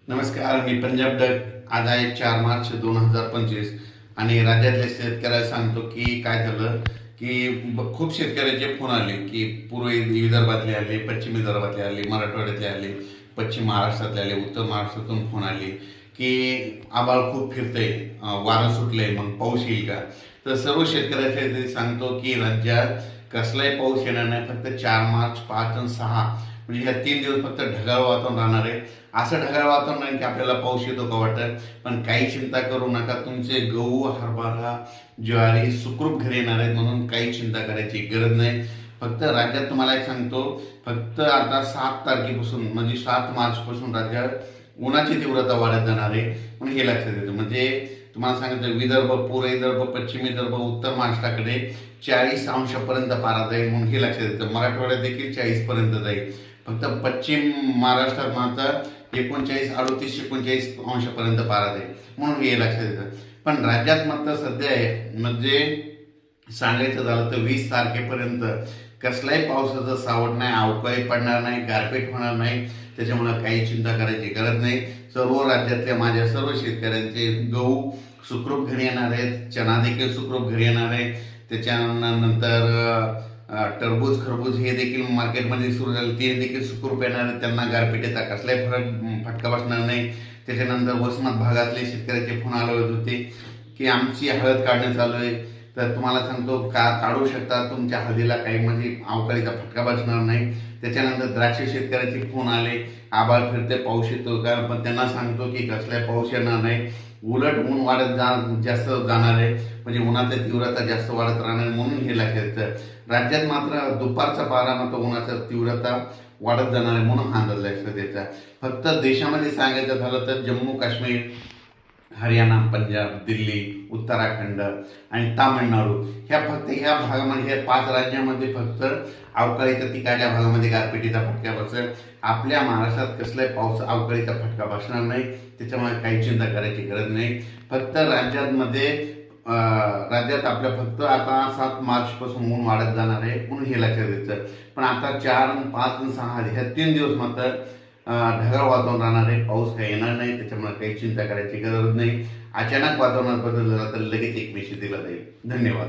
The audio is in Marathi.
नमस्कार, मी पंजाब डक. आज आहे 4 मार्च 2025 आणि राज्यातल्या शेतकऱ्याला सांगतो की काय झालं की खूप शेतकऱ्याचे फोन आले की पूर्व विदर्भातले आले, पश्चिम विदर्भातले आले, मराठवाड्यातले आले, पश्चिम महाराष्ट्रातले आले, उत्तर महाराष्ट्रातून फोन आले की आभाळ खूप फिरतंय, वारं सुटलंय, मग पाऊस येईल का. तर सर्व शेतकऱ्यासाठी सांगतो की राज्यात कसलाही पाऊस येणार नाही. फक्त 4 मार्च, 5 आणि 6 म्हणजे ह्या 3 दिवस फक्त ढगाळ वातावरण राहणार आहे. असं ढगाळ वातावरण नाही की आपल्याला पाऊस येतो का वाटत, पण काही चिंता करू नका. तुमचे गहू, हरभरा, ज्वारी सुखरूप घरी येणार आहेत, म्हणून काही चिंता करायची गरज नाही. फक्त राज्यात तुम्हाला एक सांगतो, फक्त आता 7 तारखेपासून म्हणजे 7 मार्चपासून राज्यात उन्हाची तीव्रता वाढत जाणार आहे. म्हणून हे लक्षात येतं. म्हणजे तुम्हाला सांगितलं, विदर्भ, पूर्व विदर्भ, पश्चिम विदर्भ, उत्तर महाराष्ट्राकडे 40 अंशापर्यंत पारा जाईल, म्हणून हे लक्षात येतं. मराठवाड्यात देखील 40पर्यंत जाईल. फक्त पश्चिम महाराष्ट्रात मात्र 39, 38, 39 अंशापर्यंत पारा जाईल, म्हणून हे लक्षात येतं. पण राज्यात मात्र सध्या आहे म्हणजे सांगायचं झालं तर 20 तारखेपर्यंत कसलाही पावसाचं सावट नाही, अवकाळी पडणार नाही, गारपीट होणार नाही. त्याच्यामुळे काही चिंता करायची गरज नाही. सर्व राज्यातल्या माझ्या सर्व शेतकऱ्यांचे गहू सुखरूप घरी येणार आहेत, चना देखील सुखरूप घरी येणार आहे. त्याच्यानंतर टरबूज, खरबूज हे देखील मार्केटमध्ये सुरू झाले, ते देखील सुखरूप येणार आहेत. त्यांना गारपिटीचा कसलाही फटका बसणार नाही. त्याच्यानंतर वसमत भागातले शेतकऱ्याचे फोन आले होते की आमची हळद काढणं चालू आहे, तर तुम्हाला सांगतो काढू शकता. तुमच्या हळदीला काही म्हणजे अवकाळीचा फटका बसणार नाही. त्याच्यानंतर द्राक्ष शेतकऱ्याचे फोन आले, आभाळ फिरते, पाऊस येतो का, पण त्यांना सांगतो की कसलाही पाऊस येणार नाही. उलट ऊन वाढत जास्त जाणार आहे, म्हणजे उन्हाची तीव्रता जास्त वाढत राहणार, म्हणून हे लक्षात येतं. राज्यात मात्र दुपारचा पारा मात्र उन्हाची तीव्रता वाढत जाणार आहे, म्हणून हा अंदाज लक्षात द्यायचा. फक्त देशामध्ये सांगायचं झालं तर जम्मू काश्मीर, हरियाणा, पंजाब, दिल्ली, उत्तराखंड आणि तामिळनाडू ह्या भागामध्ये, ह्या 5 राज्यामध्ये फक्त अवकाळीचा तिकडल्या भागामध्ये गारपिटीचा फटका बसेल. आपल्या महाराष्ट्रात कसलाही पाऊस अवकाळीचा फटका बसणार नाही. त्याच्यामुळे काही चिंता करायची गरज नाही. फक्त राज्यात आपल्या फक्त आता 7 मार्चपासून ऊन वाढत जाणार आहे, म्हणून हे लक्षात द्यायचं. पण आता 4, 5 आणि 6 ह्या 3 दिवस मात्र ढगाळ वातावरण राहणार आहे, पाऊस काही येणार नाही. त्याच्यामुळे काही चिंता करायची गरज नाही. अचानक वातावरणात बदल झाला तर लगेच एक मेसेज दिला जाईल. धन्यवाद.